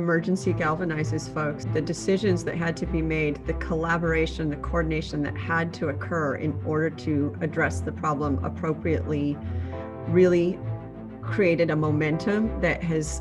emergency galvanizes folks. The decisions that had to be made, the collaboration, the coordination that had to occur in order to address the problem appropriately really created a momentum that has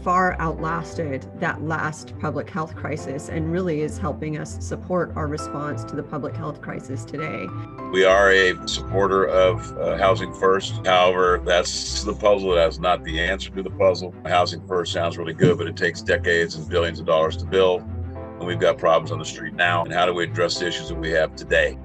far outlasted that last public health crisis and really is helping us support our response to the public health crisis today. We are a supporter of Housing First. However, that's the puzzle. That's not the answer to the puzzle. Housing First sounds really good, but it takes decades and billions of dollars to build. And we've got problems on the street now. And how do we address the issues that we have today?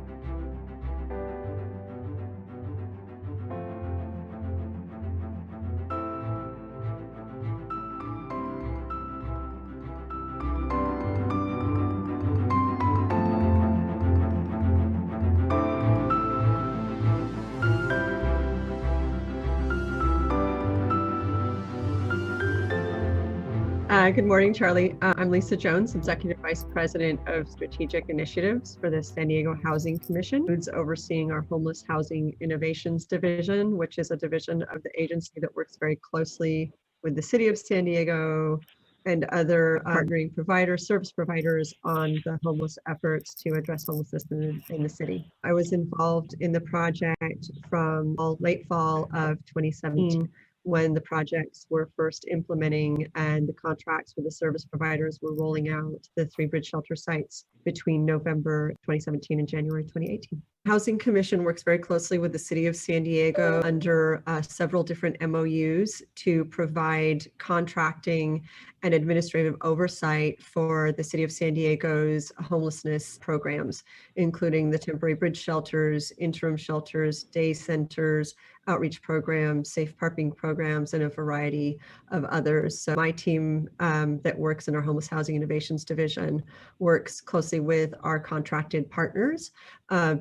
Good morning, Charlie. I'm Lisa Jones, Executive Vice President of Strategic Initiatives for the San Diego Housing Commission, who's overseeing our Homeless Housing Innovations Division, which is a division of the agency that works very closely with the City of San Diego and other partnering providers, service providers on the homeless efforts to address homelessness in the city. I was involved in the project from late fall of 2017. When the projects were first implementing and the contracts for the service providers were rolling out the 3 bridge shelter sites between November 2017 and January 2018. Housing Commission works very closely with the City of San Diego under several different MOUs to provide contracting and administrative oversight for the City of San Diego's homelessness programs, including the temporary bridge shelters, interim shelters, day centers, outreach programs, safe parking programs, and a variety of others. So my team that works in our Homeless Housing Innovations Division works closely with our contracted partners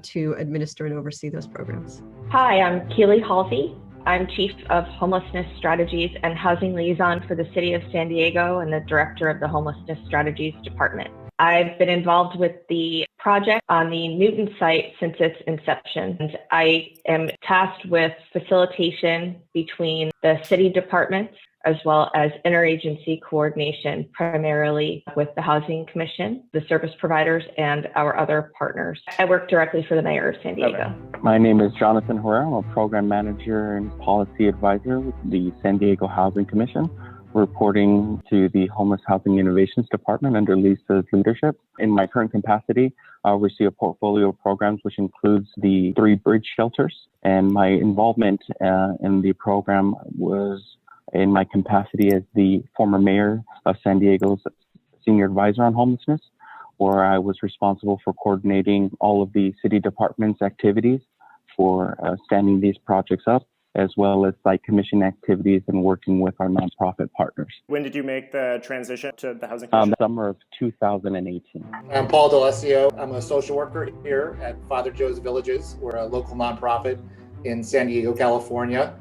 to administer and oversee those programs. Hi, I'm Keely, Halsey. I'm Chief of Homelessness Strategies and Housing Liaison for the City of San Diego and the Director of the Homelessness Strategies Department. I've been involved with the project on the Newton site since its inception. And I am tasked with facilitation between the city departments as well as interagency coordination, primarily with the Housing Commission, the service providers, and our other partners. I work directly for the Mayor of San Diego. My name is Jonathan Herrera. I'm a Program Manager and Policy Advisor with the San Diego Housing Commission, reporting to the Homeless Housing Innovations Department under Lisa's leadership. In my current capacity, I oversee a portfolio of programs which includes the 3 bridge shelters, and my involvement in the program was in my capacity as the former mayor of San Diego's senior advisor on homelessness, where I was responsible for coordinating all of the city department's activities for standing these projects up, as well as site commission activities and working with our nonprofit partners. When did you make the transition to the Housing Commission? Summer of 2018. I'm Paul D'Alessio. I'm a social worker here at Father Joe's Villages. We're a local nonprofit in San Diego, California.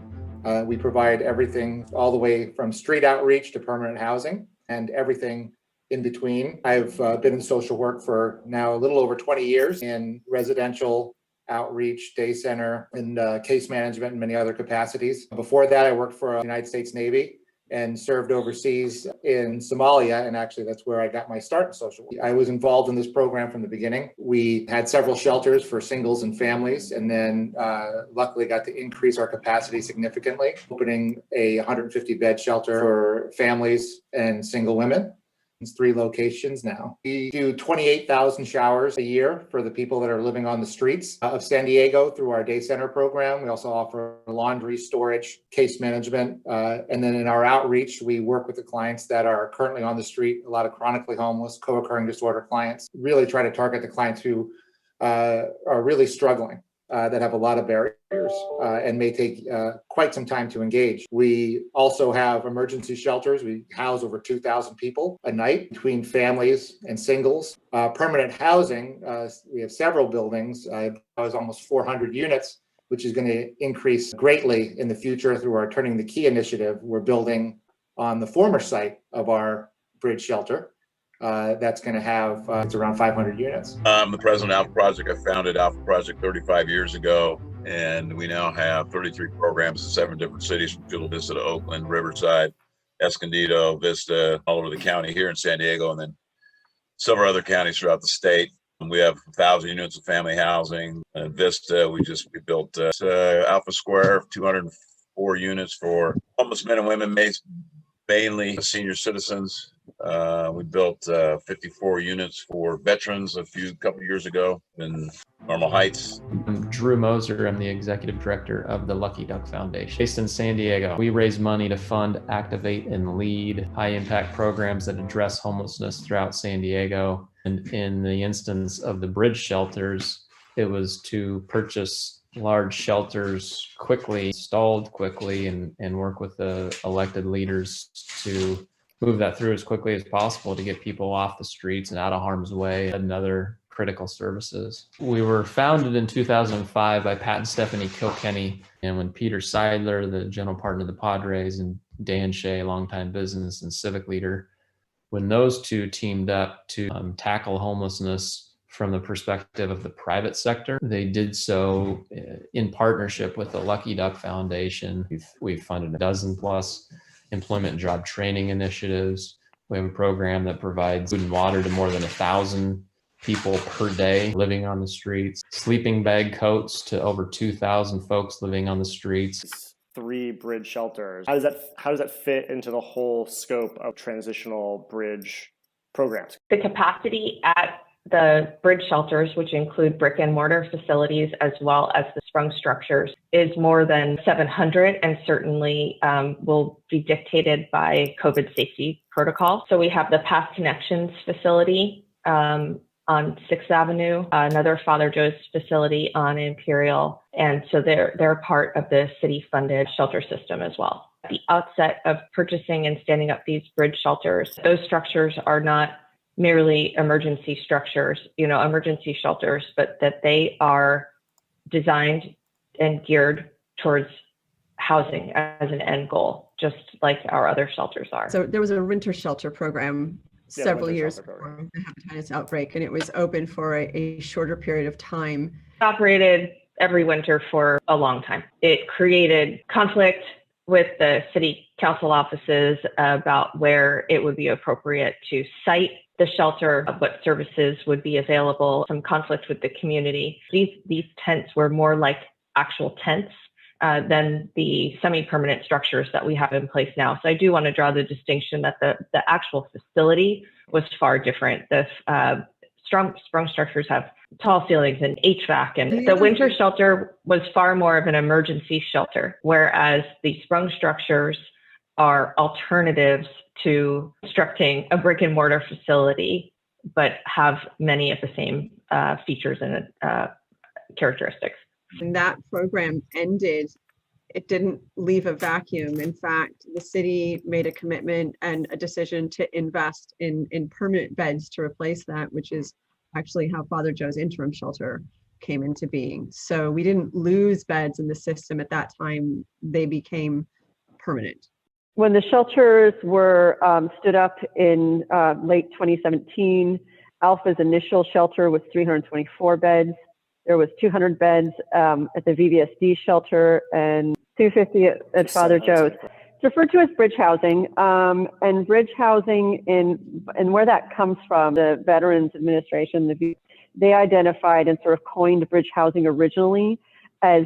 We provide everything all the way from street outreach to permanent housing and everything in between. I've been in social work for now a little over 20 years in residential outreach, day center, and case management and many other capacities. Before that, I worked for the United States Navy and served overseas in Somalia, and actually that's where I got my start in social work. I was involved in this program from the beginning. We had several shelters for singles and families, and then luckily got to increase our capacity significantly, opening a 150-bed shelter for families and single women. It's 3 locations now. We do 28,000 showers a year for the people that are living on the streets of San Diego through our day center program. We also offer laundry, storage, case management. And then in our outreach, we work with the clients that are currently on the street, a lot of chronically homeless, co-occurring disorder clients. Really try to target the clients who are really struggling, that have a lot of barriers and may take quite some time to engage. We also have emergency shelters. We house over 2,000 people a night between families and singles. Permanent housing, we have several buildings. I was almost 400 units, which is going to increase greatly in the future through our Turning the Key initiative. We're building on the former site of our bridge shelter. That's going to have, it's around 500 units. I'm the president of Alpha Project. I founded Alpha Project 35 years ago, and we now have 33 programs in 7 different cities, from Chula Vista to Oakland, Riverside, Escondido, Vista, all over the county here in San Diego, and then several other counties throughout the state. We have 1,000 units of family housing. Vista, we built Alpha Square, 204 units for homeless men and women, mainly senior citizens. We built 54 units for veterans a couple years ago in Normal Heights. I'm Drew Moser. I'm the executive director of the Lucky Duck Foundation. Based in San Diego, we raise money to fund, activate, and lead high-impact programs that address homelessness throughout San Diego. And in the instance of the bridge shelters, it was to purchase large shelters quickly, installed quickly, and work with the elected leaders to move that through as quickly as possible to get people off the streets and out of harm's way and other critical services. We were founded in 2005 by Pat and Stephanie Kilkenny, and when Peter Seidler, the general partner of the Padres, and Dan Shea, longtime business and civic leader, when those two teamed up to tackle homelessness from the perspective of the private sector, they did so in partnership with the Lucky Duck Foundation. We've funded a dozen plus employment and job training initiatives. We have a program that provides food and water to more than 1,000 people per day living on the streets, sleeping bag coats to over 2,000 folks living on the streets. 3 bridge shelters. How does that fit into the whole scope of transitional bridge programs? The capacity at the bridge shelters, which include brick and mortar facilities as well as the sprung structures, is more than 700 and certainly will be dictated by COVID safety protocol. So we have the Path Connections facility on 6th Avenue, another Father Joe's facility on Imperial. And so they're part of the city-funded shelter system as well. At the outset of purchasing and standing up these bridge shelters, those structures are not merely emergency structures, emergency shelters, but that they are designed and geared towards housing as an end goal, just like our other shelters are. So there was a winter shelter program several years before the hepatitis outbreak, and it was open for a shorter period of time. It operated every winter for a long time. It created conflict with the city council offices about where it would be appropriate to site the shelter, what services would be available, some conflict with the community. These tents were more like actual tents than the semi-permanent structures that we have in place now. So I do want to draw the distinction that the actual facility was far different. The sprung structures have tall ceilings and HVAC, and the winter shelter was far more of an emergency shelter, whereas the sprung structures are alternatives to constructing a brick and mortar facility, but have many of the same features and characteristics. When that program ended, it didn't leave a vacuum. In fact, the city made a commitment and a decision to invest in permanent beds to replace that, which is actually how Father Joe's interim shelter came into being. So we didn't lose beds in the system at that time. They became permanent. When the shelters were stood up in late 2017, Alpha's initial shelter was 324 beds. There was 200 beds at the VVSD shelter and 250 at Father Joe's. It's referred to as bridge housing, and bridge housing and where that comes from, the Veterans Administration, they identified and sort of coined bridge housing originally as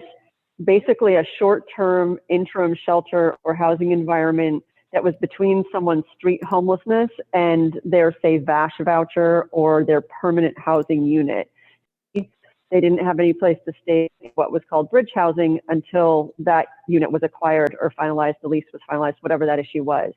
basically a short-term interim shelter or housing environment that was between someone's street homelessness and their, say, VASH voucher or their permanent housing unit. They didn't have any place to stay, what was called bridge housing, until that unit was acquired or finalized, the lease was finalized, whatever that issue was.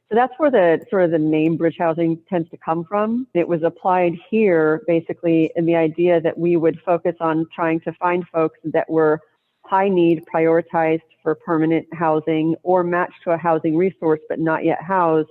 So that's where the sort of the name bridge housing tends to come from. It was applied here basically in the idea that we would focus on trying to find folks that were high need, prioritized for permanent housing or matched to a housing resource but not yet housed,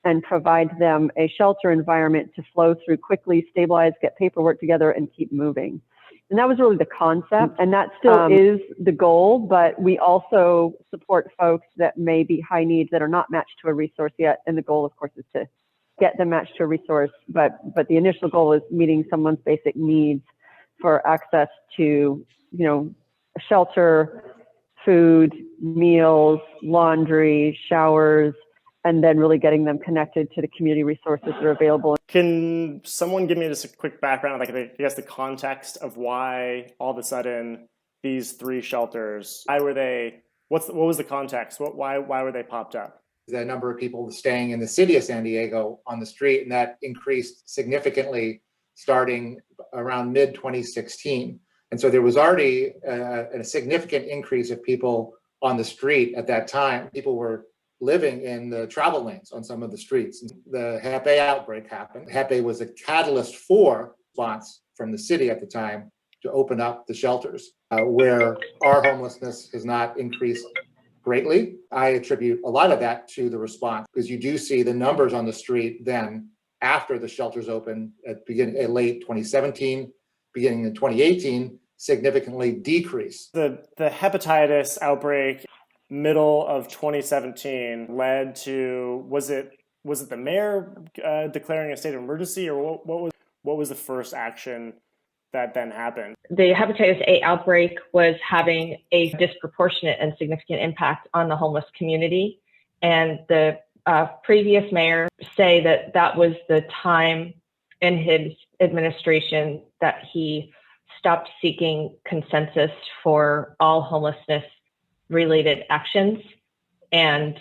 and provide them a shelter environment to flow through quickly, stabilize, get paperwork together, and keep moving. And that was really the concept, and that still is the goal, but we also support folks that may be high needs that are not matched to a resource yet, and the goal, of course, is to get them matched to a resource, but the initial goal is meeting someone's basic needs for access to, shelter, food, meals, laundry, showers, and then really getting them connected to the community resources that are available. Can someone give me just a quick background, like I guess the context of why all of a sudden these 3 shelters, why were they, what was the context? Why were they popped up? The number of people staying in the city of San Diego on the street, and that increased significantly starting around mid-2016. And so there was already a significant increase of people on the street at that time. People were living in the travel lanes on some of the streets. The Hep A outbreak happened. Hep A was a catalyst for response from the city at the time to open up the shelters, where our homelessness has not increased greatly. I attribute a lot of that to the response, because you do see the numbers on the street then after the shelters opened at late 2017, beginning in 2018, significantly decrease. The hepatitis outbreak middle of 2017 led to, was it the mayor declaring a state of emergency, or what was the first action that then happened? The hepatitis A outbreak was having a disproportionate and significant impact on the homeless community. And the previous mayor say that was the time in his administration that he stopped seeking consensus for all homelessness related actions and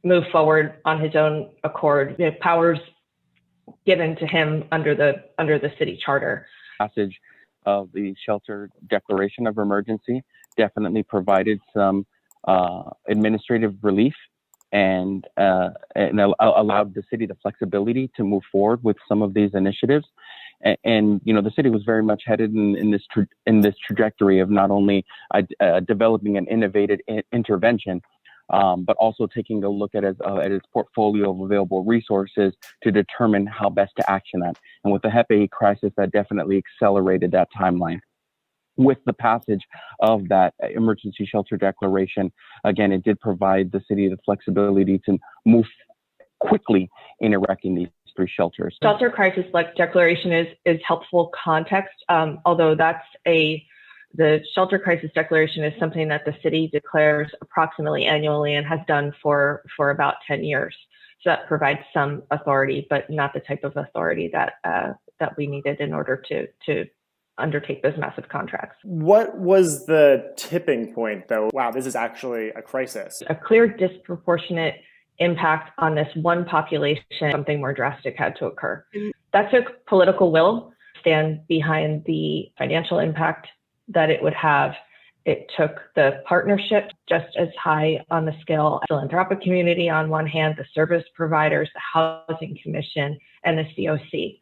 moved forward on his own accord. The powers given to him under the city charter. Passage of the shelter declaration of emergency definitely provided some administrative relief and allowed the city the flexibility to move forward with some of these initiatives. And you know, the city was very much headed in this trajectory of not only developing an innovative intervention, but also taking a look at its portfolio of available resources to determine how best to action that. And with the Hep A crisis, that definitely accelerated that timeline. With the passage of that emergency shelter declaration, again, it did provide the city the flexibility to move quickly in erecting these 3 shelters. Shelter crisis declaration is helpful context, although the shelter crisis declaration is something that the city declares approximately annually and has done for about 10 years. So that provides some authority, but not the type of authority that we needed in order to undertake those massive contracts. What was the tipping point, though? Wow, this is actually a crisis. A clear disproportionate impact on this one population, something more drastic had to occur. That took political will to stand behind the financial impact that it would have. It took the partnership just as high on the scale, philanthropic community on one hand, the service providers, the Housing Commission, and the COC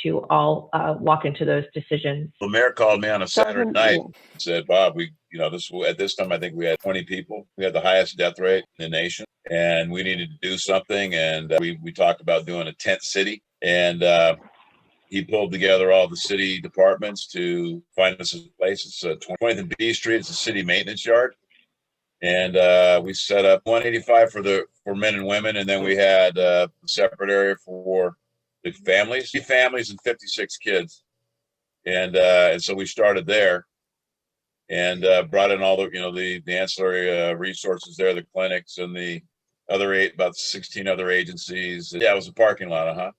to all walk into those decisions. The mayor called me on a Saturday night and said, Bob, at this time, I think we had 20 people. We had the highest death rate in the nation, and we needed to do something. And we talked about doing a tent city. And he pulled together all the city departments to find us a place. It's 20th and B Street. It's a city maintenance yard. And we set up 185 for men and women. And then we had a separate area for the families, 3 families and 56 kids. And so we started there and brought in all the ancillary resources there, the clinics and the other about 16 other agencies. Yeah, it was a parking lot,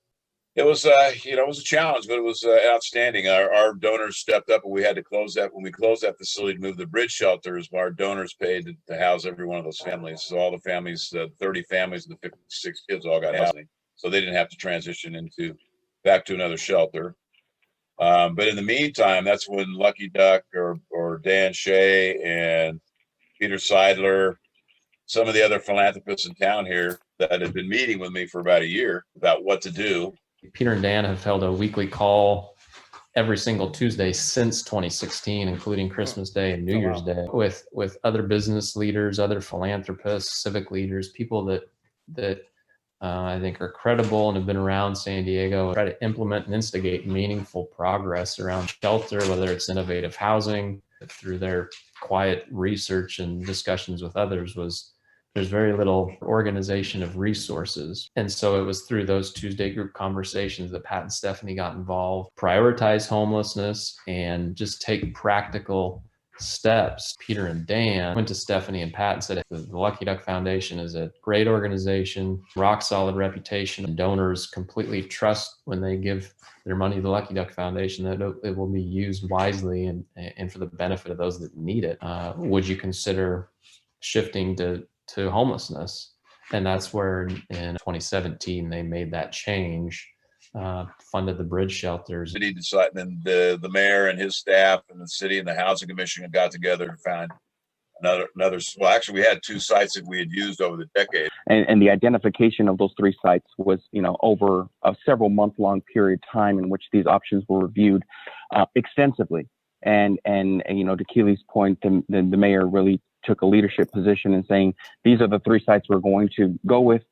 It was, it was a challenge, but it was outstanding. Our donors stepped up, and we had to close that. When we closed that facility to move the bridge shelters, our donors paid to house every one of those families. So all the families, 30 families and the 56 kids all got housing. So they didn't have to transition back to another shelter. But in the meantime, that's when Lucky Duck or Dan Shea and Peter Seidler, some of the other philanthropists in town here that had been meeting with me for about a year about what to do. Peter and Dan have held a weekly call every single Tuesday since 2016, including Christmas Day and New Year's Day, with other business leaders, other philanthropists, civic leaders, people that I think are credible and have been around San Diego, try to implement and instigate meaningful progress around shelter, whether it's innovative housing. Through their quiet research and discussions with others, there's very little organization of resources. And so it was through those Tuesday group conversations that Pat and Stephanie got involved, prioritize homelessness, and just take practical steps, Peter and Dan went to Stephanie and Pat and said, the Lucky Duck Foundation is a great organization, rock solid reputation, and donors completely trust when they give their money to the Lucky Duck Foundation that it will be used wisely and for the benefit of those that need it. Would you consider shifting to homelessness? And that's where in 2017 they made that change. Funded the bridge shelters. City decided, and the mayor and his staff and the city and the housing commission got together and found another. Well, actually, we had 2 sites that we had used over the decade. And the identification of those 3 sites was, over a several month-long period of time in which these options were reviewed extensively. And to Keely's point, the mayor really took a leadership position in saying these are the 3 sites we're going to go with.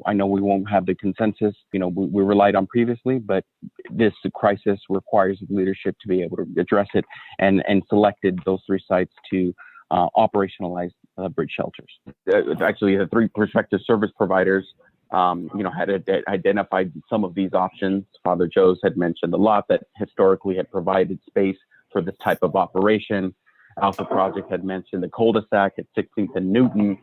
I know we won't have the consensus, we relied on previously, but this crisis requires leadership to be able to address it and selected those 3 sites to operationalize bridge shelters. Actually, the 3 prospective service providers, had identified some of these options. Father Joe's had mentioned a lot that historically had provided space for this type of operation. Alpha Project had mentioned the cul-de-sac at 16th and Newton,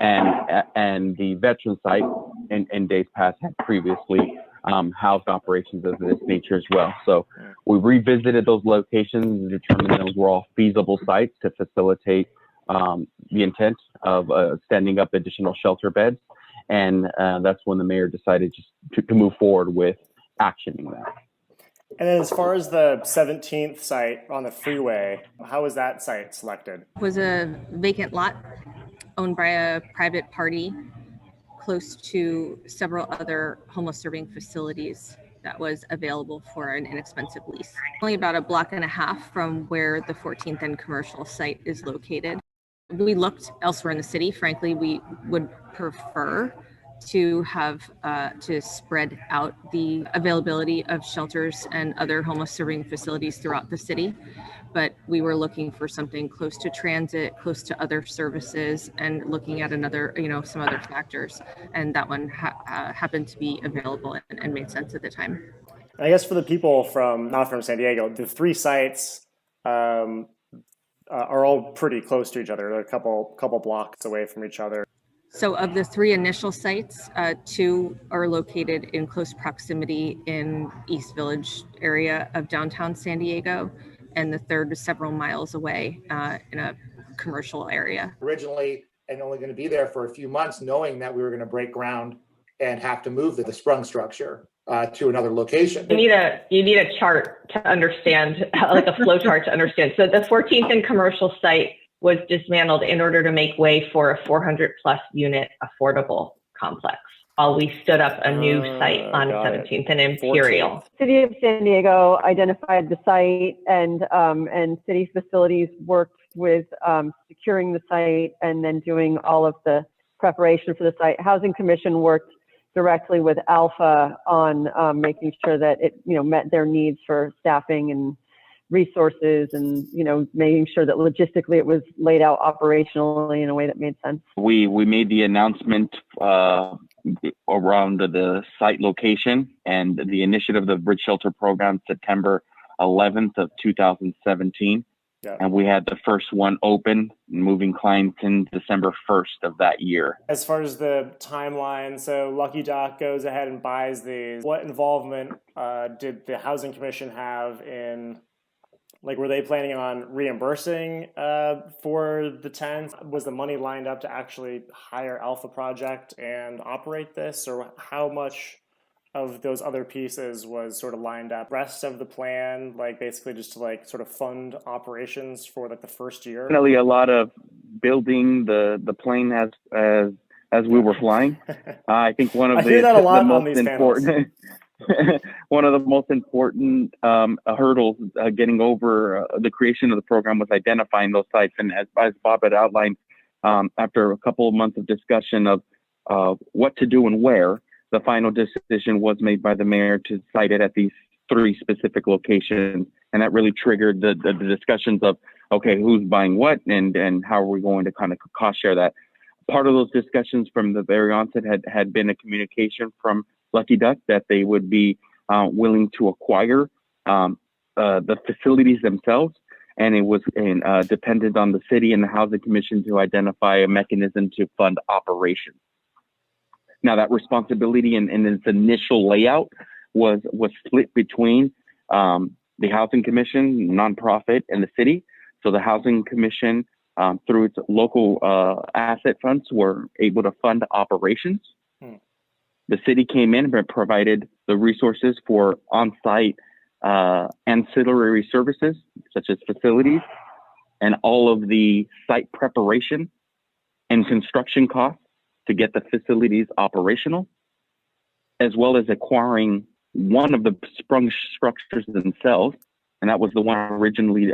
and the veteran site in days past had previously housed operations of this nature as well. So we revisited those locations and determined those were all feasible sites to facilitate the intent of standing up additional shelter beds. And that's when the mayor decided just to move forward with actioning that. And then as far as the 17th site on the freeway, how was that site selected? It was a vacant lot owned by a private party close to several other homeless serving facilities that was available for an inexpensive lease. Only about a block and a half from where the 14th and commercial site is located. We looked elsewhere in the city. Frankly, we would prefer to have to spread out the availability of shelters and other homeless serving facilities throughout the city. But we were looking for something close to transit, close to other services, and looking at another, some other factors. And that one happened to be available and made sense at the time. I guess for the people not from San Diego, the 3 sites are all pretty close to each other. They're a couple blocks away from each other. So of the 3 initial sites, 2 are located in close proximity in East Village area of downtown San Diego, and the 3rd is several miles away in a commercial area. Originally, and only going to be there for a few months, knowing that we were going to break ground and have to move the sprung structure to another location. You need a chart to understand, like a flow chart to understand. So the 14th and commercial site was dismantled in order to make way for a 400+ unit affordable complex, while we stood up a new site on 17th and Imperial. City of San Diego identified the site, and city facilities worked with securing the site and then doing all of the preparation for the site. Housing Commission worked directly with Alpha on making sure that it met their needs for staffing and resources, and making sure that logistically it was laid out operationally in a way that made sense. We made the announcement around the site location and the initiative of the Bridge Shelter Program September 11th of 2017. Yeah. And we had the first one open, moving clients in December 1st of that year. As far as the timeline, so Lucky Duck goes ahead and buys these. What involvement did the Housing Commission have in, were they planning on reimbursing for the tents? Was the money lined up to actually hire Alpha Project and operate this? Or how much of those other pieces was sort of lined up? Rest of the plan, basically just to sort of fund operations for the first year? Definitely a lot of building the plane as we were flying. I think one of the most important one of the most important hurdles getting over the creation of the program was identifying those sites. And as Bob had outlined, after a couple of months of discussion of what to do and where, the final decision was made by the mayor to site it at these 3 specific locations. And that really triggered the discussions of, okay, who's buying what and how are we going to kind of cost share that. Part of those discussions from the very onset had been a communication from Lucky Duck that they would be willing to acquire the facilities themselves, and it was dependent on the city and the Housing Commission to identify a mechanism to fund operations. Now, that responsibility in its initial layout was split between the Housing Commission, nonprofit, and the city. So the Housing Commission, through its local asset funds, were able to fund operations. The city came in and provided the resources for on-site ancillary services, such as facilities, and all of the site preparation and construction costs to get the facilities operational, as well as acquiring one of the sprung structures themselves, and that was the one originally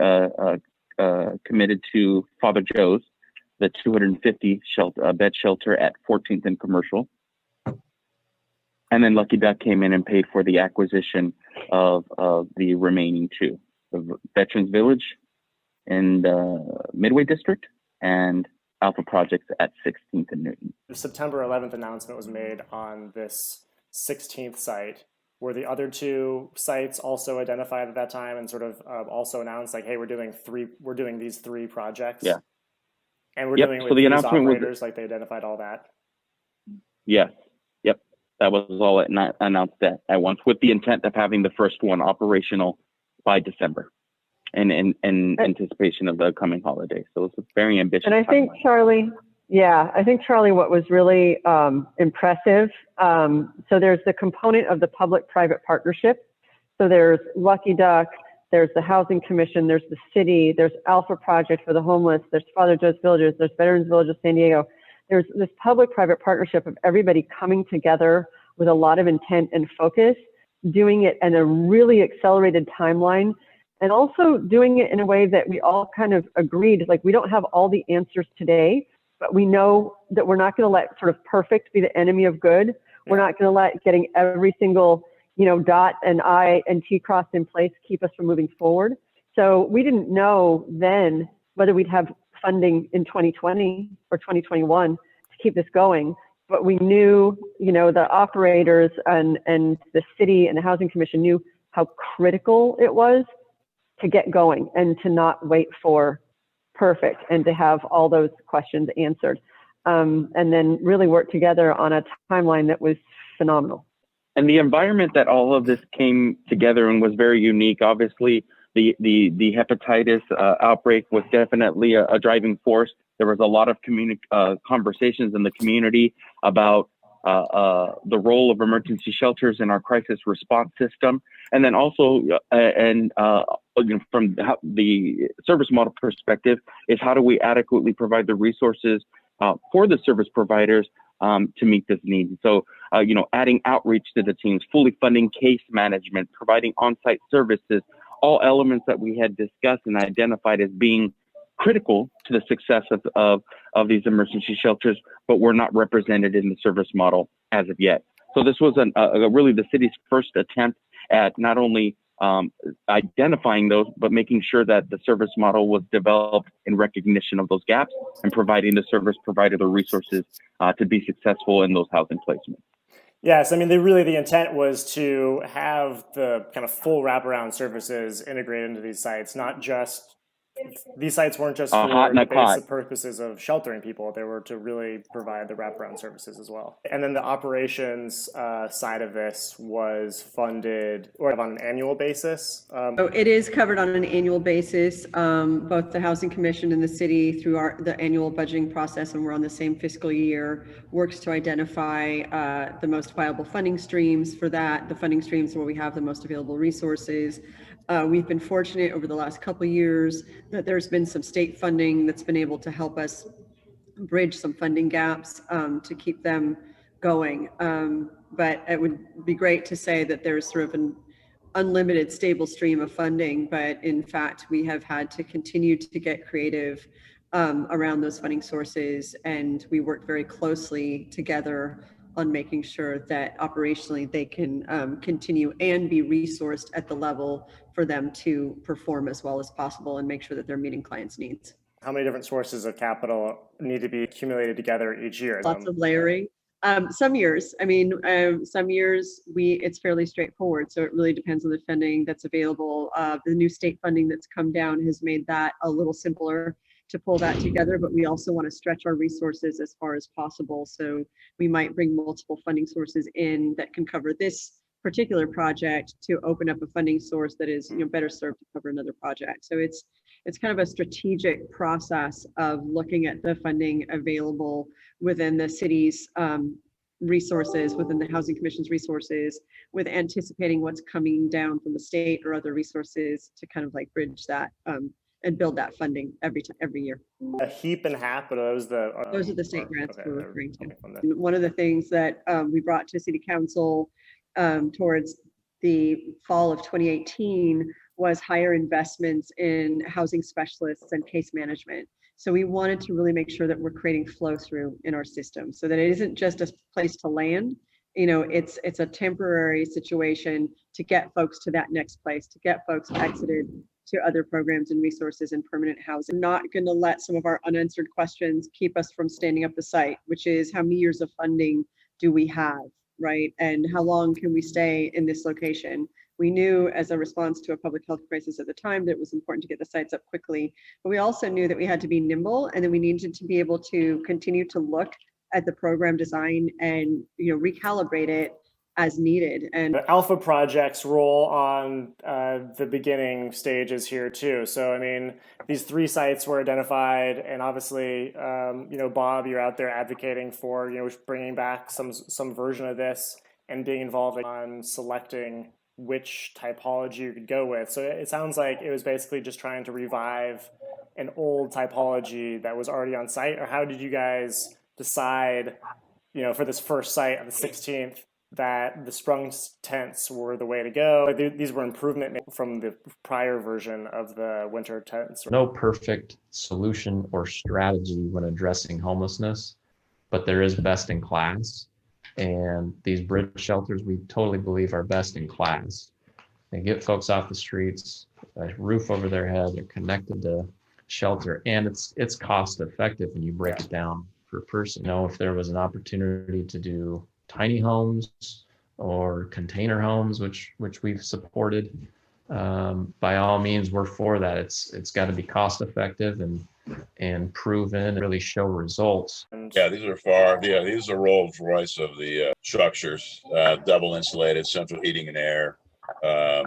committed to Father Joe's, the 250 bed shelter at 14th and Commercial. And then Lucky Duck came in and paid for the acquisition of the remaining two, the Veterans Village in the Midway District and Alpha Projects at 16th and Newton. The September 11th announcement was made on this 16th site. Were the other two sites also identified at that time and sort of also announced, like, hey, we're doing these three projects? Yeah. And we're doing it with these operators, like they identified all that? Yes. Yep. That was all announced at once, with the intent of having the first one operational by December in anticipation of the coming holiday. So it's a very ambitious And I think, timeline. Charlie, what was really impressive, so there's the component of the public-private partnership. So there's Lucky Duck, there's the Housing Commission, there's the city, there's Alpha Project for the homeless, there's Father Joe's Villages, there's Veterans Village of San Diego. There's this public-private partnership of everybody coming together with a lot of intent and focus, doing it in a really accelerated timeline, and also doing it in a way that we all kind of agreed, like, we don't have all the answers today, but we know that we're not going to let sort of perfect be the enemy of good. We're not going to let getting every single, dot and I and T crossed in place keep us from moving forward. So we didn't know then whether we'd have funding in 2020 or 2021 to keep this going. But we knew, the operators and the city and the Housing Commission knew how critical it was to get going and to not wait for perfect and to have all those questions answered. And then really work together on a timeline that was phenomenal. And the environment that all of this came together in was very unique. Obviously, the hepatitis outbreak was definitely a driving force. There was a lot of conversations in the community about the role of emergency shelters in our crisis response system. And then also, from the service model perspective, is how do we adequately provide the resources for the service providers to meet this need. So, adding outreach to the teams, fully funding case management, providing on-site services, all elements that we had discussed and identified as being critical to the success of these emergency shelters, but were not represented in the service model as of yet. So this was really the city's first attempt at not only identifying those, but making sure that the service model was developed in recognition of those gaps and providing the service provider the resources to be successful in those housing placements. Yes, I mean, the intent was to have the kind of full wraparound services integrated into these sites, not just, these sites weren't just for the basic purposes of sheltering people, they were to really provide the wraparound services as well. And then the operations side of this was funded or on an annual basis? So it is covered on an annual basis, both the Housing Commission and the city through the annual budgeting process, and we're on the same fiscal year, works to identify the most viable funding streams for that. The funding streams where we have the most available resources. We've been fortunate over the last couple of years that there's been some state funding that's been able to help us bridge some funding gaps to keep them going. But it would be great to say that there's sort of an unlimited stable stream of funding, but in fact, we have had to continue to get creative around those funding sources, and we work very closely together on making sure that operationally they can continue and be resourced at the level for them to perform as well as possible and make sure that they're meeting clients' needs. How many different sources of capital need to be accumulated together each year? Lots of layering. Some years, I mean, some years it's fairly straightforward. So it really depends on the funding that's available. The new state funding that's come down has made that a little simpler to pull that together, but we also want to stretch our resources as far as possible. So we might bring multiple funding sources in that can cover this particular project to open up a funding source that is, better served to cover another project. So it's kind of a strategic process of looking at the funding available within the city's resources, within the Housing Commission's resources, with anticipating what's coming down from the state or other resources to kind of like bridge that and build that funding every year. A HEAP and HAP, but those are the state grants we're referring to. One of the things that we brought to City Council towards the fall of 2018 was higher investments in housing specialists and case management. So we wanted to really make sure that we're creating flow through in our system so that it isn't just a place to land. It's a temporary situation to get folks to that next place, to get folks exited to other programs and resources and permanent housing. We're not going to let some of our unanswered questions keep us from standing up the site, which is how many years of funding do we have, right? And how long can we stay in this location? We knew as a response to a public health crisis at the time that it was important to get the sites up quickly, but we also knew that we had to be nimble and that we needed to be able to continue to look at the program design and recalibrate it as needed. And the alpha projects roll on the beginning stages here too. So I mean, these 3 sites were identified, and obviously, Bob, you're out there advocating for bringing back some version of this and being involved on selecting which typology you could go with. So it sounds like it was basically just trying to revive an old typology that was already on site. Or how did you guys decide, for this first site on the 16th, that the sprung tents were the way to go? These were improvement from the prior version of the winter tents. No perfect solution or strategy when addressing homelessness, but there is best in class. And these bridge shelters, we totally believe are best in class. They get folks off the streets, a roof over their head, they're connected to shelter, and it's cost effective when you break it down per person. If there was an opportunity to do tiny homes or container homes, which we've supported, by all means, we're for that. It's got to be cost effective and proven, really show results. Yeah, these are Rolls Royce of the structures, double insulated, central heating and air, a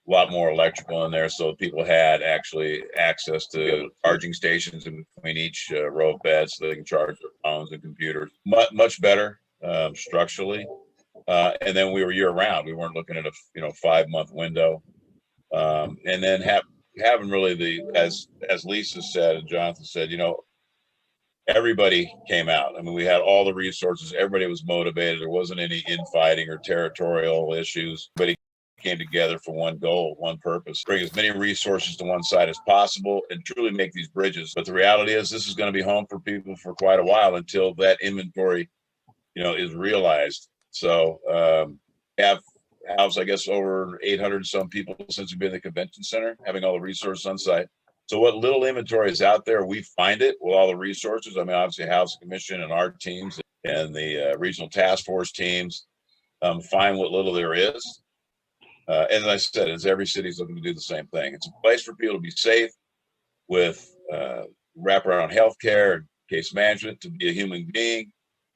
lot more electrical in there, so people had actually access to charging stations in between each row of beds, so they can charge their phones and computers. Much better structurally, and then we were year round. We weren't looking at a 5-month window, and then having really as Lisa said and Jonathan said, everybody came out. I mean, we had all the resources. Everybody was motivated. There wasn't any infighting or territorial issues. Everybody came together for one goal, one purpose: bring as many resources to one side as possible and truly make these bridges. But the reality is, this is going to be home for people for quite a while until that inventory is realized. So have housed, I guess, over 800 some people since we've been in the convention center, having all the resources on site. So what little inventory is out there, we find it with all the resources. I mean, obviously Housing Commission and our teams and the regional task force teams find what little there is. As I said, as every city's looking to do the same thing. It's a place for people to be safe with wraparound healthcare and case management, to be a human being.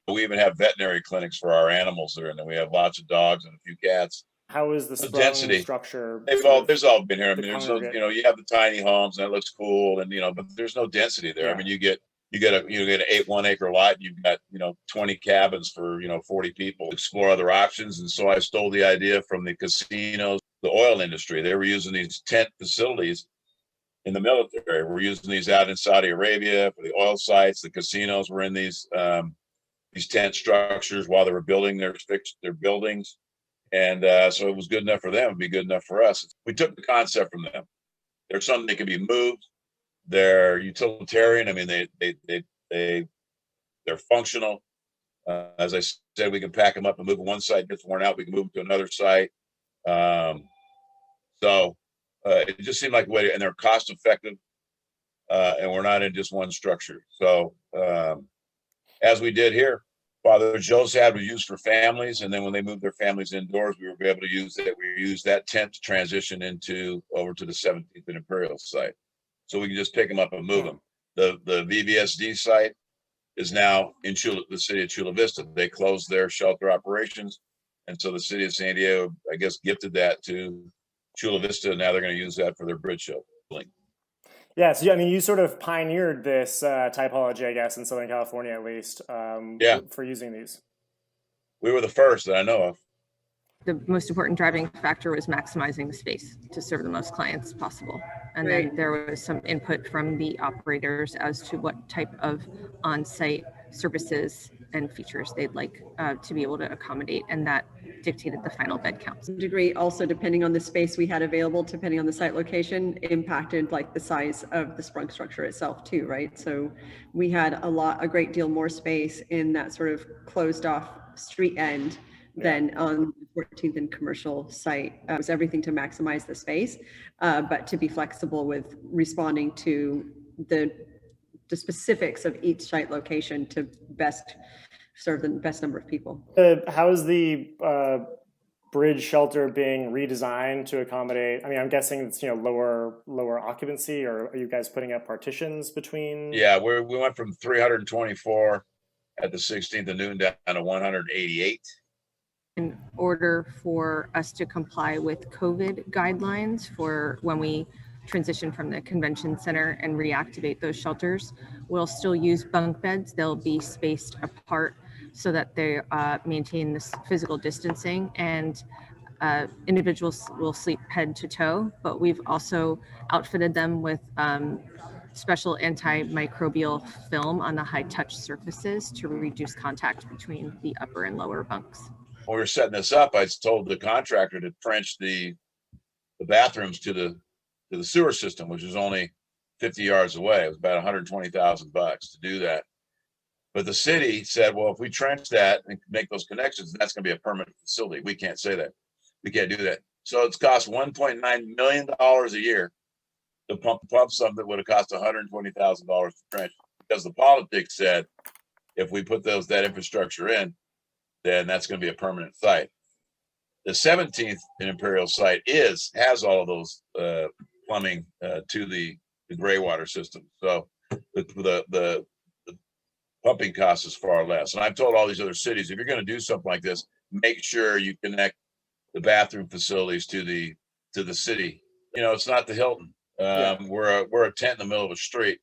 We even have veterinary clinics for our animals there, and then we have lots of dogs and a few cats. How is the density structure? There's all been here. I mean, there's you have the tiny homes and it looks cool, and but there's no density there. Yeah. I mean, you get a 1 acre lot, you've got 20 cabins for 40 people. Explore other options, and so I stole the idea from the casinos, the oil industry. They were using these tent facilities in the military. We're using these out in Saudi Arabia for the oil sites. The casinos were in these tent structures while they were building their buildings. And so it was good enough for them, it'd be good enough for us. We took the concept from them. There's something that can be moved. They're utilitarian. I mean, they're functional. As I said, we can pack them up and move them one site, gets worn out, we can move them to another site. So it just seemed like a way, and they're cost effective, and we're not in just one structure. So as we did here, Father Joe's had was used for families, and then when they moved their families indoors, we were able to use that. We used that tent to transition over to the 17th and Imperial site, so we can just pick them up and move them. The VVSD site is now in the city of Chula Vista. They closed their shelter operations, and so the city of San Diego, I guess, gifted that to Chula Vista, and now they're going to use that for their bridge shelter. Yeah, so I mean, you sort of pioneered this typology, I guess, in Southern California at least, for using these. We were the first that I know of. The most important driving factor was maximizing the space to serve the most clients possible. And then there was some input from the operators as to what type of on-site services and features they'd like to be able to accommodate, and that dictated the final bed count. Some degree also, depending on the space we had available, depending on the site location, impacted like the size of the sprung structure itself too, right? So we had a great deal more space in that sort of closed off street end than on the 14th and commercial site. It was everything to maximize the space, but to be flexible with responding to the specifics of each site location to best serve the best number of people. How is the bridge shelter being redesigned to accommodate? I mean, I'm guessing it's lower occupancy, or are you guys putting up partitions between? Yeah, we went from 324 at the 16th of Newton down to 188. In order for us to comply with COVID guidelines for when we transition from the convention center and reactivate those shelters, we'll still use bunk beds. They'll be spaced apart so that they maintain this physical distancing, and individuals will sleep head to toe, but we've also outfitted them with special antimicrobial film on the high touch surfaces to reduce contact between the upper and lower bunks. When we were setting this up, I told the contractor to trench the bathrooms to the sewer system, which is only 50 yards away. It was about $120,000 to do that. But the city said, well, if we trench that and make those connections, that's going to be a permanent facility. We can't say that. We can't do that. So it's cost $1.9 million a year to pump something that would have cost $120,000 to trench, because the politics said if we put that infrastructure in, then that's going to be a permanent site. The 17th and Imperial site has all of those plumbing to the gray water system. So the pumping cost is far less. And I've told all these other cities, if you're going to do something like this, make sure you connect the bathroom facilities to the city. It's not the Hilton. We're a tent in the middle of a street.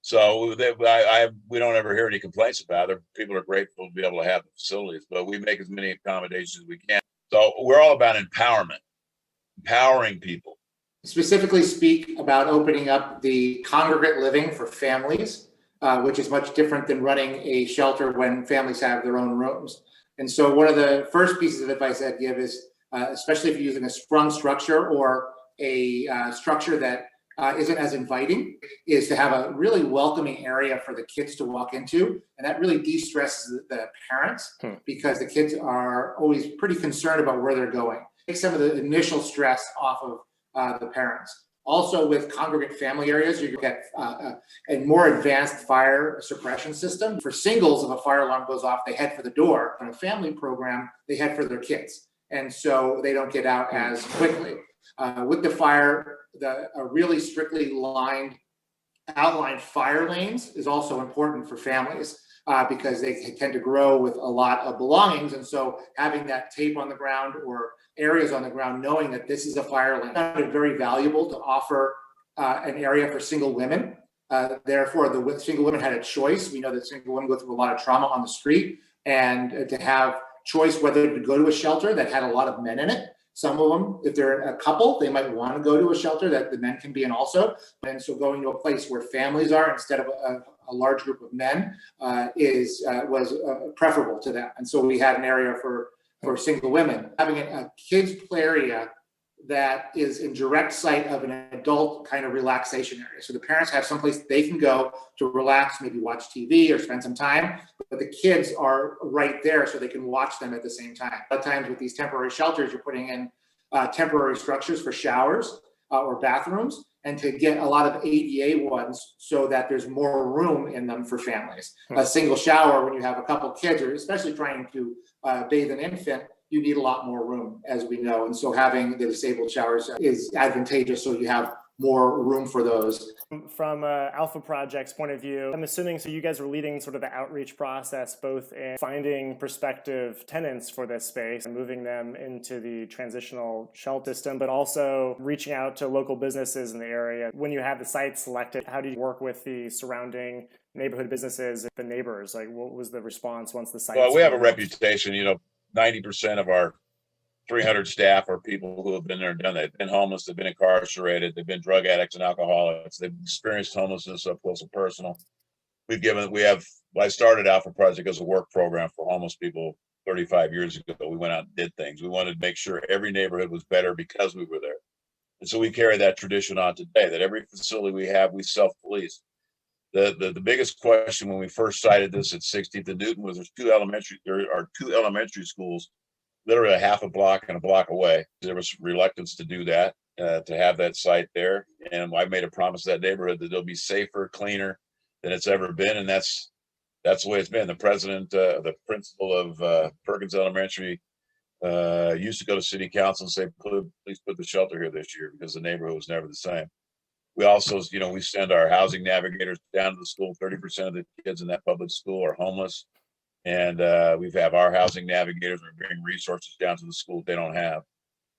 So we don't ever hear any complaints about it. People are grateful to be able to have the facilities, but we make as many accommodations as we can. So we're all about empowerment, empowering people. Specifically speak about opening up the congregate living for families, which is much different than running a shelter when families have their own rooms. And so one of the first pieces of advice I'd give is, especially if you're using a sprung structure or a structure that isn't as inviting, is to have a really welcoming area for the kids to walk into. And that really de-stresses the parents, because the kids are always pretty concerned about where they're going. Take some of the initial stress off of the parents. Also, with congregate family areas, you get a more advanced fire suppression system. For singles, if a fire alarm goes off, they head for the door. On a family program, they head for their kids. And so they don't get out as quickly. With the fire, a really strictly outlined fire lanes is also important for families because they tend to grow with a lot of belongings. And so having that tape on the ground or areas on the ground, knowing that this is a fire lane, it's very valuable to offer an area for single women. Therefore, the single women had a choice. We know that single women go through a lot of trauma on the street, and to have choice whether to go to a shelter that had a lot of men in it. Some of them, if they're a couple, they might want to go to a shelter that the men can be in also. And so going to a place where families are instead of a large group of men was preferable to them. And so we had an area for single women. Having a kids play area that is in direct sight of an adult kind of relaxation area. So the parents have someplace they can go to relax, maybe watch TV or spend some time, but the kids are right there so they can watch them at the same time. A lot of times with these temporary shelters, you're putting in temporary structures for showers or bathrooms. and to get a lot of ADA ones so that there's more room in them for families. A single shower, when you have a couple kids, or especially trying to bathe an infant, you need a lot more room, as we know. And so having the disabled showers is advantageous, so you have more room for those. From Alpha Project's point of view, I'm assuming so you guys are leading sort of the outreach process, both in finding prospective tenants for this space and moving them into the transitional shelter system, but also reaching out to local businesses in the area. When you have the site selected, how do you work with the surrounding neighborhood businesses, the neighbors? Like, what was the response once the site? Well, we have a reputation, 90% of our 300 staff are people who have been there and done that. They've been homeless, they've been incarcerated, they've been drug addicts and alcoholics, they've experienced homelessness up close and personal. I started Alpha Project as a work program for homeless people 35 years ago. We went out and did things. We wanted to make sure every neighborhood was better because we were there. And so we carry that tradition on today, that every facility we have, we self-police. The biggest question when we first cited this at 16th and Newton was there are two elementary schools literally a half a block and a block away. There was reluctance to do that, to have that site there. And I made a promise to that neighborhood that it'll be safer, cleaner than it's ever been. And that's the way it's been. The principal of Perkins Elementary used to go to city council and say, please put the shelter here this year, because the neighborhood was never the same. We also, we send our housing navigators down to the school. 30% of the kids in that public school are homeless. And we have our housing navigators bring resources down to the school they don't have.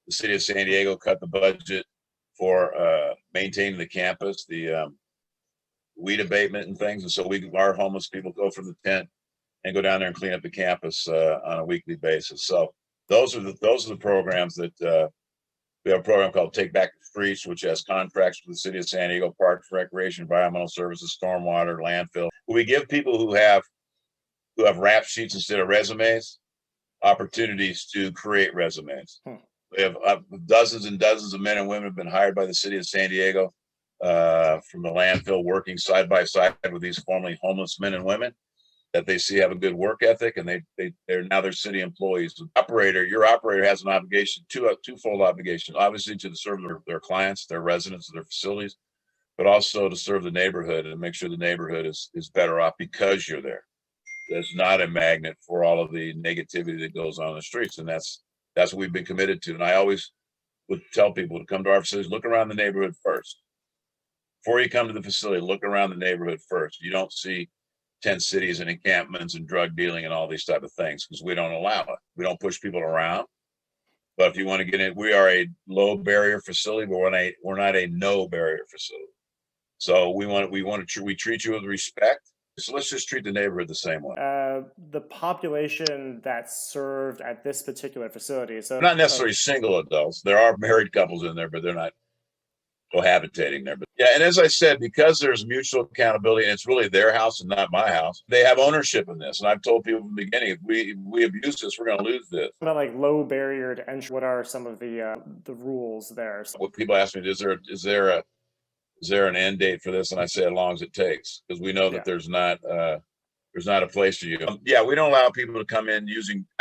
The city of San Diego cut the budget for maintaining the campus, the weed abatement and things. And so our homeless people go from the tent and go down there and clean up the campus on a weekly basis. So those are the programs that we have a program called Take Back the Streets, which has contracts with the city of San Diego, Parks, Recreation, Environmental Services, Stormwater, Landfill. We give people who have rap sheets instead of resumes opportunities to create resumes. We have dozens and dozens of men and women have been hired by the city of San Diego from the landfill, working side by side with these formerly homeless men and women that they see have a good work ethic, and they're city employees. Your operator has an obligation, twofold obligation, obviously to serve their clients, their residents, their facilities, but also to serve the neighborhood and make sure the neighborhood is better off because you're there. That's not a magnet for all of the negativity that goes on in the streets. And that's what we've been committed to. And I always would tell people to come to our facilities, look around the neighborhood first. Before you come to the facility, look around the neighborhood first. You don't see tent cities and encampments and drug dealing and all these type of things, because we don't allow it. We don't push people around. But if you want to get in, we are a low barrier facility, but we're not a no barrier facility. So we treat you with respect. So let's just treat the neighborhood the same way. The population that's served at this particular facility. So not necessarily single adults. There are married couples in there, but they're not cohabitating there. But yeah, and as I said, because there's mutual accountability and it's really their house and not my house, they have ownership in this. And I've told people from the beginning, if we abuse this, we're going to lose this. About like low barrier to entry, what are some of the rules there? What people ask me, is there an end date for this? And I say, as long as it takes, because we know that there's not a place for you. We don't allow people to come in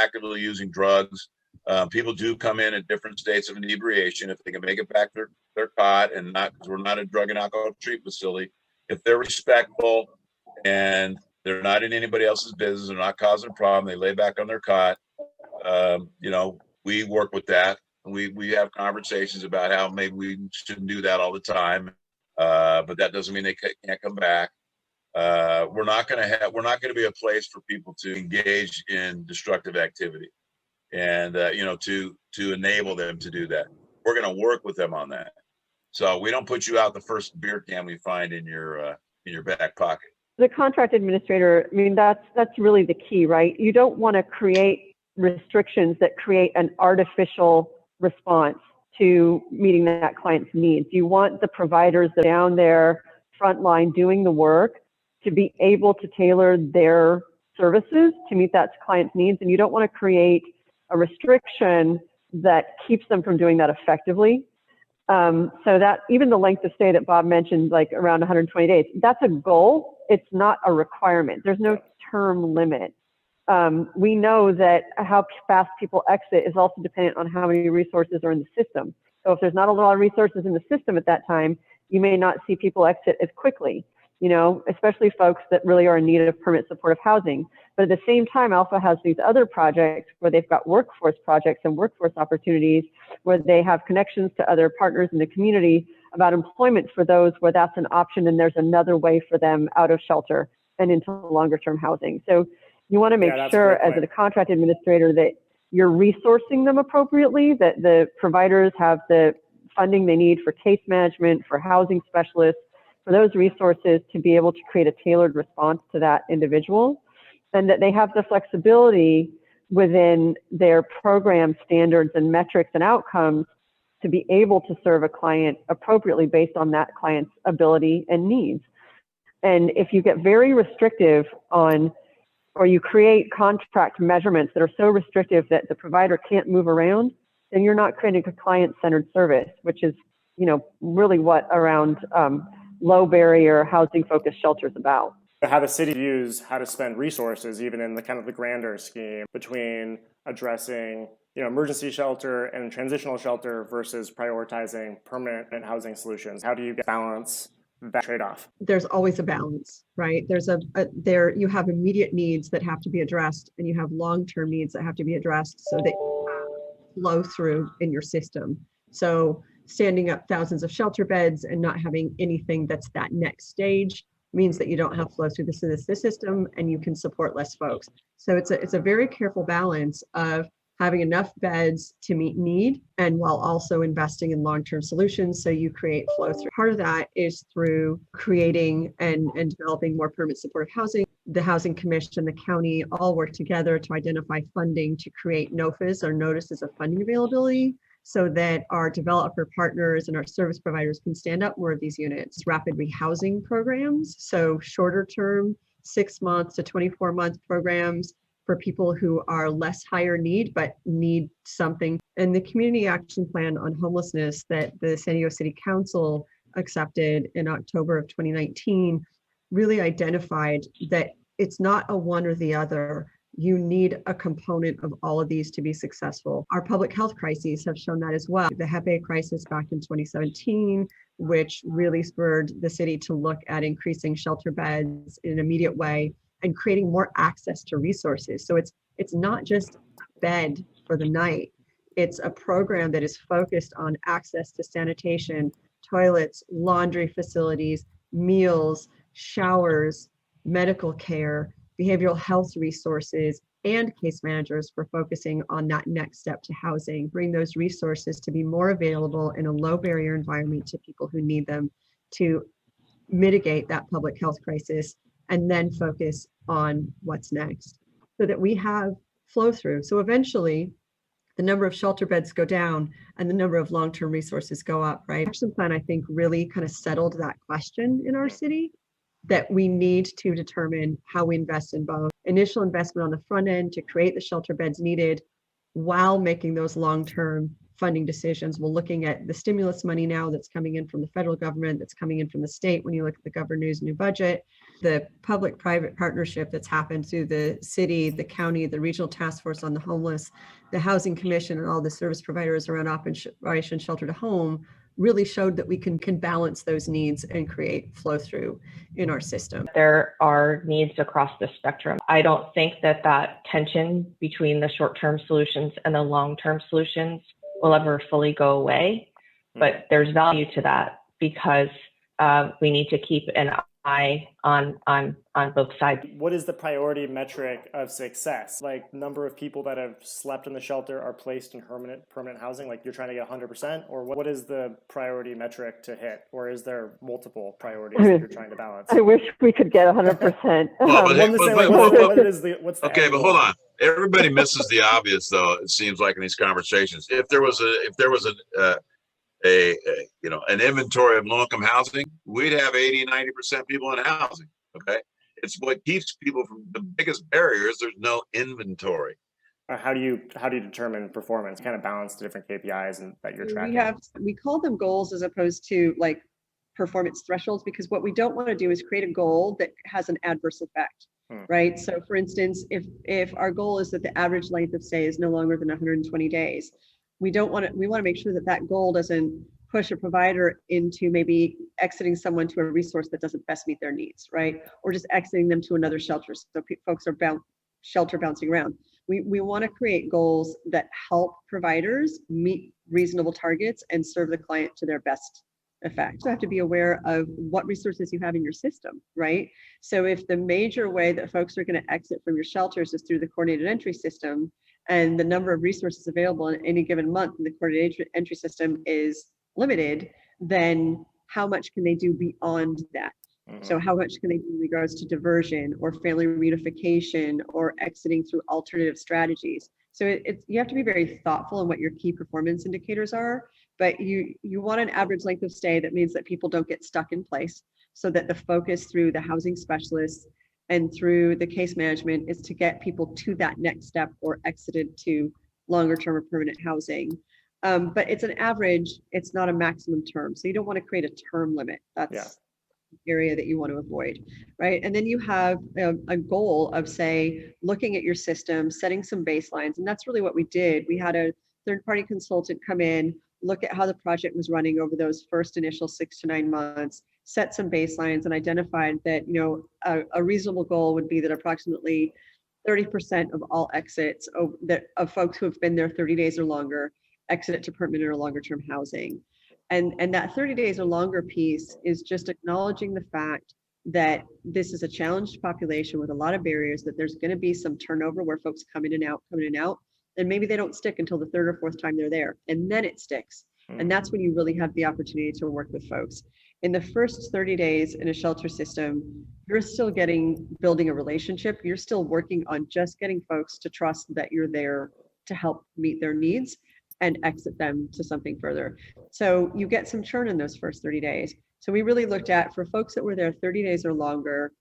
actively using drugs. People do come in at different states of inebriation if they can make it back their cot, and not, because we're not a drug and alcohol treatment facility. If they're respectful and they're not in anybody else's business, they're not causing a problem, they lay back on their cot, we work with that. We have conversations about how maybe we shouldn't do that all the time. But that doesn't mean they can't come back. We're not going to be a place for people to engage in destructive activity, and to enable them to do that. We're going to work with them on that. So we don't put you out the first beer can we find in your back pocket. The contract administrator, I mean, that's really the key, right? You don't want to create restrictions that create an artificial response to meeting that client's needs. You want the providers that are down there, frontline doing the work, to be able to tailor their services to meet that client's needs. And you don't want to create a restriction that keeps them from doing that effectively. So that even the length of stay that Bob mentioned, like around 120 days, that's a goal. It's not a requirement. There's no term limit. We know that how fast people exit is also dependent on how many resources are in the system. So if there's not a lot of resources in the system at that time, you may not see people exit as quickly, you know, especially folks that really are in need of permanent supportive housing. But at the same time, Alpha has these other projects where they've got workforce projects and workforce opportunities where they have connections to other partners in the community about employment for those where that's an option and there's another way for them out of shelter and into longer term housing. So you want to make sure as a contract administrator that you're resourcing them appropriately, that the providers have the funding they need for case management, for housing specialists, for those resources to be able to create a tailored response to that individual, and that they have the flexibility within their program standards and metrics and outcomes to be able to serve a client appropriately based on that client's ability and needs. And if you get very restrictive on, or you create contract measurements that are so restrictive that the provider can't move around, then you're not creating a client-centered service, which is, you know, really what around low barrier housing focused shelter is about. How the city views how to spend resources, even in the kind of the grander scheme between addressing, you know, emergency shelter and transitional shelter versus prioritizing permanent housing solutions. How do you balance that trade-off? There's always a balance, right? There's there you have immediate needs that have to be addressed, and you have long-term needs that have to be addressed so that flow through in your system. So standing up thousands of shelter beds and not having anything that's that next stage means that you don't have flow through the system and you can support less folks. So it's a very careful balance of having enough beds to meet need and while also investing in long-term solutions so you create flow through. Part of that is through creating and developing more permanent supportive housing. The Housing Commission, the county all work together to identify funding to create NOFAs, or notices of funding availability, so that our developer partners and our service providers can stand up more of these units. Rapid rehousing programs, so shorter term, 6 months to 24-month programs for people who are less higher need, but need something. And the community action plan on homelessness that the San Diego City Council accepted in October of 2019 really identified that it's not a one or the other. You need a component of all of these to be successful. Our public health crises have shown that as well. The Hep A crisis back in 2017, which really spurred the city to look at increasing shelter beds in an immediate way and creating more access to resources. So it's not just a bed for the night. It's a program that is focused on access to sanitation, toilets, laundry facilities, meals, showers, medical care, behavioral health resources, and case managers for focusing on that next step to housing. Bring those resources to be more available in a low barrier environment to people who need them to mitigate that public health crisis, and then focus on what's next so that we have flow through. So eventually the number of shelter beds go down and the number of long-term resources go up, right? Action plan, I think, really kind of settled that question in our city, that we need to determine how we invest in both. Initial investment on the front end to create the shelter beds needed while making those long-term funding decisions. We're looking at the stimulus money now that's coming in from the federal government, that's coming in from the state when you look at the governor's new budget, the public-private partnership that's happened through the city, the county, the regional task force on the homeless, the Housing Commission, and all the service providers around Operation Shelter to Home really showed that we can balance those needs and create flow through in our system. There are needs across the spectrum. I don't think that tension between the short-term solutions and the long-term solutions will ever fully go away, but there's value to that because we need to keep an eye on both sides. What is the priority metric of success? Like number of people that have slept in the shelter are placed in permanent housing, like you're trying to get 100%, or what is the priority metric to hit? Or is there multiple priorities that you're trying to balance? I wish we could get 100%. Okay, but hold on. Everybody misses the obvious, though. It seems like in these conversations, if there was an inventory of low-income housing, we'd have 80-90% people in housing. Okay, it's what keeps people from the biggest barriers. There's no inventory. How do you determine performance? Kind of balance the different KPIs and that you're tracking. We call them goals as opposed to like performance thresholds, because what we don't want to do is create a goal that has an adverse effect. Right. So for instance, if our goal is that the average length of stay is no longer than 120 days, we want to make sure that goal doesn't push a provider into maybe exiting someone to a resource that doesn't best meet their needs, right? Or just exiting them to another shelter. So folks are shelter bouncing around. We want to create goals that help providers meet reasonable targets and serve the client to their best effect. So you have to be aware of what resources you have in your system, right? So if the major way that folks are going to exit from your shelters is through the coordinated entry system, and the number of resources available in any given month in the coordinated entry system is limited, then how much can they do beyond that? So how much can they do in regards to diversion or family reunification or exiting through alternative strategies? So you have to be very thoughtful in what your key performance indicators are, but you want an average length of stay that means that people don't get stuck in place, so that the focus through the housing specialists and through the case management is to get people to that next step or exited to longer term or permanent housing. But it's an average, it's not a maximum term. So you don't want to create a term limit. That's area that you want to avoid, right? And then you have a goal of, say, looking at your system, setting some baselines. And that's really what we did. We had a third-party consultant come in, look at how the project was running over those first initial 6 to 9 months, set some baselines, and identified that, a reasonable goal would be that approximately 30% of all exits of folks who have been there 30 days or longer exit to permanent or longer term housing. And that 30 days or longer piece is just acknowledging the fact that this is a challenged population with a lot of barriers, that there's going to be some turnover where folks come in and out, and maybe they don't stick until the third or fourth time they're there, and then it sticks. And that's when you really have the opportunity to work with folks. In the first 30 days in a shelter system, you're still building a relationship. You're still working on just getting folks to trust that you're there to help meet their needs and exit them to something further. So you get some churn in those first 30 days. So we really looked at, for folks that were there 30 days or longer,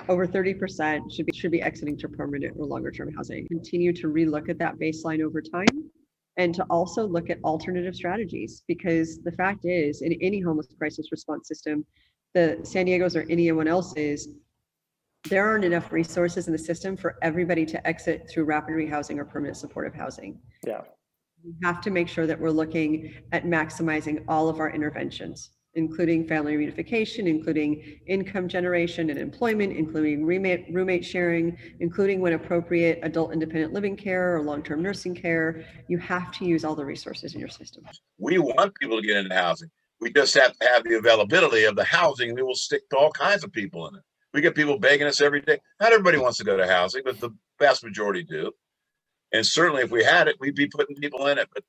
over 30% should be exiting to permanent or longer term housing. Continue to relook at that baseline over time, and to also look at alternative strategies, because the fact is, in any homeless crisis response system, the San Diego's or anyone else's, there aren't enough resources in the system for everybody to exit through rapid rehousing or permanent supportive housing. Yeah. We have to make sure that we're looking at maximizing all of our interventions, including family reunification, including income generation and employment, including roommate sharing, including when appropriate, adult independent living care or long-term nursing care. You have to use all the resources in your system. We want people to get into housing. We just have to have the availability of the housing, and we will stick to all kinds of people in it. We get people begging us every day. Not everybody wants to go to housing, but the vast majority do. And certainly if we had it, we'd be putting people in it, but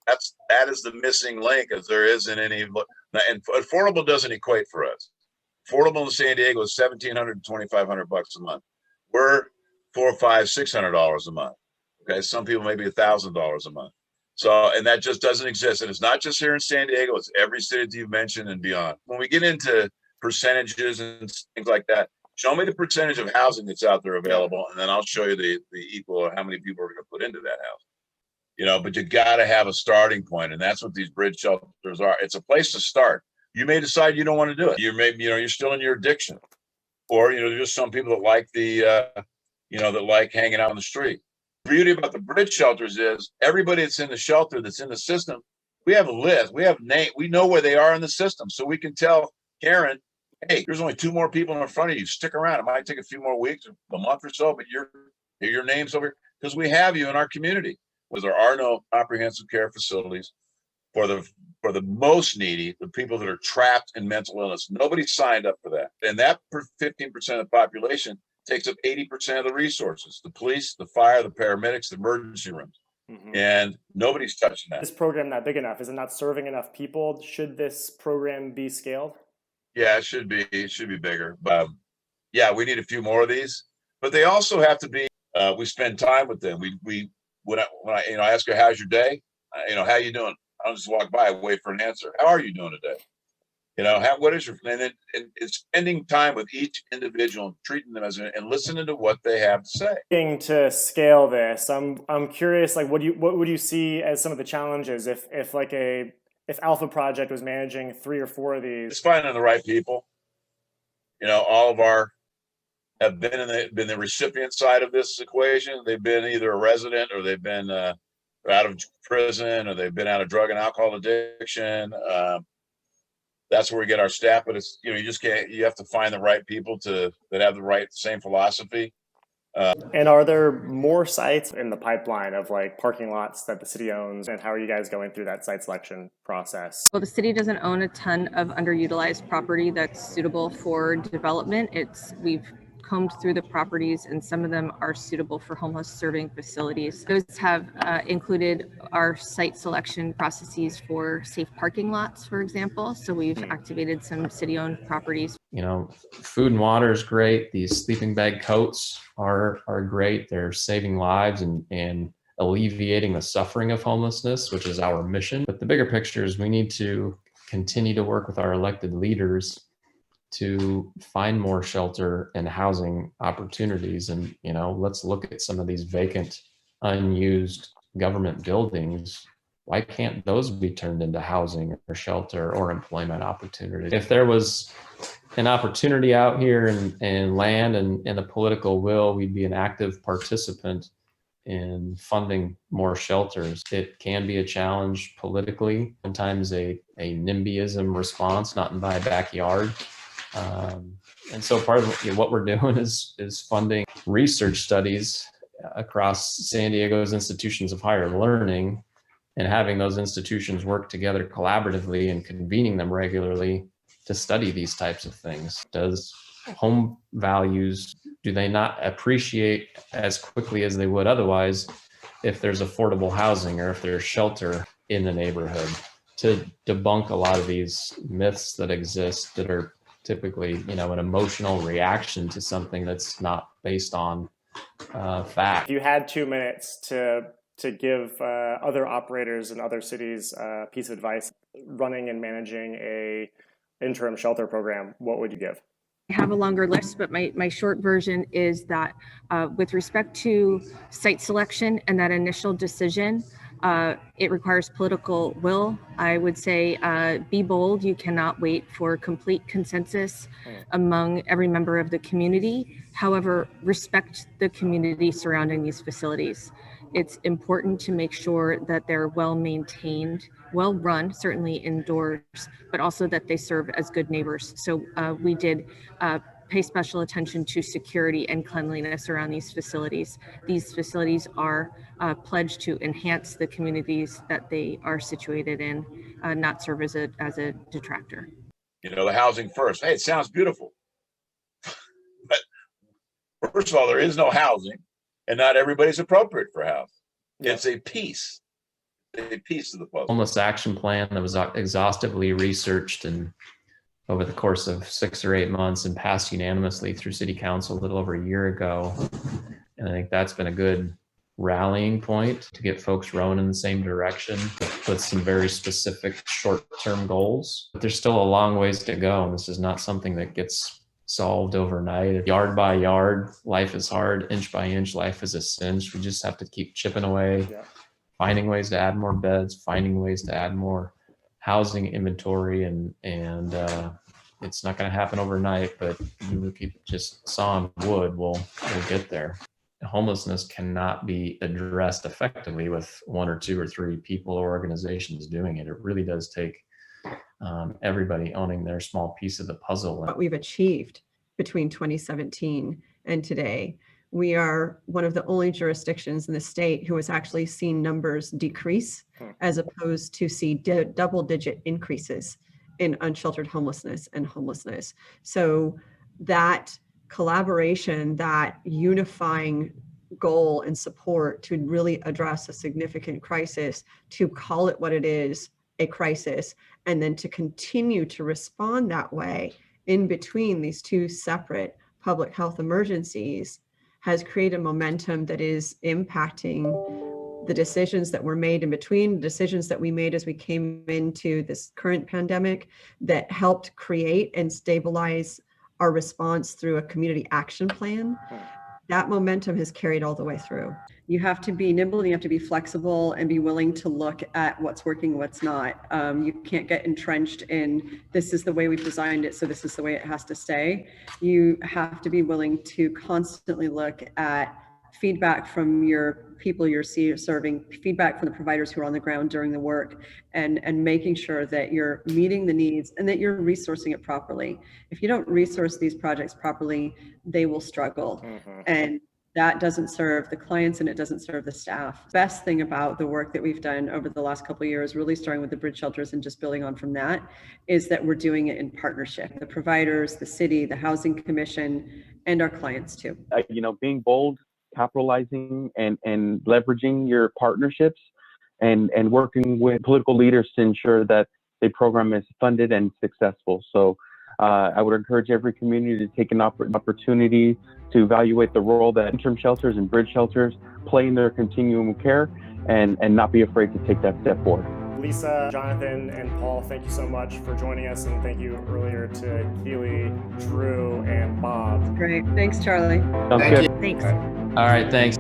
that is the missing link, as there isn't any. And affordable doesn't equate for us. Affordable in San Diego is $1,700 to $2,500 a month. We're $400, $500, $600 a month. Okay, some people maybe $1,000 a month. So, and that just doesn't exist. And it's not just here in San Diego; it's every city you've mentioned and beyond. When we get into percentages and things like that, show me the percentage of housing that's out there available, and then I'll show you the equal of how many people are going to put into that house. But you got to have a starting point, and that's what these bridge shelters are. It's a place to start. You may decide you don't want to do it. You're still in your addiction, or there's just some people that like that like hanging out on the street. The beauty about the bridge shelters is everybody that's in the shelter, that's in the system, we have a list, we have name, we know where they are in the system, so we can tell Karen, hey, there's only 2 more people in front of you. Stick around. It might take a few more weeks, a month or so, but your name's over here because we have you in our community. Because there are no comprehensive care facilities for the most needy, the people that are trapped in mental illness. Nobody signed up for that, and that 15% of the population takes up 80% of the resources: the police, the fire, the paramedics, the emergency rooms. And nobody's touching that. This program not big enough? Is it not serving enough people? Should this program be scaled? Yeah, it should be. It should be bigger. But we need a few more of these. But they also have to be. We spend time with them. When I ask her, how's your day? How you doing? I don't just walk by, wait for an answer. How are you doing today? What is your? And it's spending time with each individual, treating them and listening to what they have to say. To scale this, I'm curious. Like, what would you see as some of the challenges if Alpha Project was managing 3 or 4 of these? It's finding the right people. All of our have been the recipient side of this equation. They've been either a resident, or they've been out of prison, or they've been out of drug and alcohol addiction. that's where we get our staff. But it's, you just can't, you have to find the right people that have the same philosophy. And are there more sites in the pipeline of like parking lots that the city owns, and how are you guys going through that site selection process? Well, the city doesn't own a ton of underutilized property that's suitable for development. We've combed through the properties, and some of them are suitable for homeless serving facilities. Those have included our site selection processes for safe parking lots, for example. So we've activated some city-owned properties. Food and water is great. These sleeping bag coats are great. They're saving lives and alleviating the suffering of homelessness, which is our mission. But the bigger picture is we need to continue to work with our elected leaders to find more shelter and housing opportunities. And, let's look at some of these vacant, unused government buildings. Why can't those be turned into housing or shelter or employment opportunities? If there was an opportunity out here and land and the political will, we'd be an active participant in funding more shelters. It can be a challenge politically, sometimes a NIMBYism response, not in my backyard. And so part of what we're doing is funding research studies across San Diego's institutions of higher learning, and having those institutions work together collaboratively and convening them regularly to study these types of things. Does home values, do they not appreciate as quickly as they would otherwise if there's affordable housing or if there's shelter in the neighborhood? To debunk a lot of these myths that exist that are typically, an emotional reaction to something that's not based on fact. If you had 2 minutes to give other operators in other cities a piece of advice running and managing a interim shelter program, what would you give? I have a longer list, but my short version is that with respect to site selection and that initial decision, it requires political will. I would say be bold. You cannot wait for complete consensus among every member of the community. However, respect the community surrounding these facilities. It's important to make sure that they're well maintained, well run, certainly indoors, but also that they serve as good neighbors. So we did pay special attention to security and cleanliness around these facilities. These facilities are pledged to enhance the communities that they are situated in, not serve as a detractor. The housing first. Hey, it sounds beautiful. But first of all, there is no housing, and not everybody's appropriate for housing. Yeah. It's a piece of the puzzle. Homeless action plan that was exhaustively researched and over the course of 6 or 8 months and passed unanimously through City Council a little over a year ago. And I think that's been a good rallying point to get folks rowing in the same direction with some very specific short-term goals. But there's still a long ways to go. And this is not something that gets solved overnight. Yard by yard, life is hard. Inch by inch, life is a cinch. We just have to keep chipping away, finding ways to add more beds, finding ways to add more housing inventory, and it's not going to happen overnight, but you keep just sawing wood, we'll get there. Homelessness cannot be addressed effectively with 1 or 2 or 3 people or organizations doing it. It really does take everybody owning their small piece of the puzzle. What we've achieved between 2017 and today, we are one of the only jurisdictions in the state who has actually seen numbers decrease as opposed to see double-digit increases in unsheltered homelessness and homelessness. So that collaboration, that unifying goal and support to really address a significant crisis, to call it what it is, a crisis, and then to continue to respond that way in between these 2 separate public health emergencies, has created momentum that is impacting the decisions that were made in between, decisions that we made as we came into this current pandemic that helped create and stabilize our response through a community action plan. That momentum has carried all the way through. You have to be nimble and you have to be flexible and be willing to look at what's working, what's not. You can't get entrenched in this is the way we've designed it, so this is the way it has to stay. You have to be willing to constantly look at feedback from your people you're serving, feedback from the providers who are on the ground doing the work, and making sure that you're meeting the needs and that you're resourcing it properly. If you don't resource these projects properly, they will struggle. And that doesn't serve the clients and it doesn't serve the staff. Best thing about the work that we've done over the last couple of years, really starting with the bridge shelters and just building on from that, is that we're doing it in partnership. The providers, the city, the housing commission, and our clients too. Being bold, capitalizing and leveraging your partnerships and working with political leaders to ensure that the program is funded and successful. So I would encourage every community to take an opportunity to evaluate the role that interim shelters and bridge shelters play in their continuum of care and not be afraid to take that step forward. Lisa, Jonathan, and Paul, thank you so much for joining us, and thank you earlier to Keely, Drew, and Bob. Great. Thanks, Charlie. Sounds good. Thanks. All right, thanks.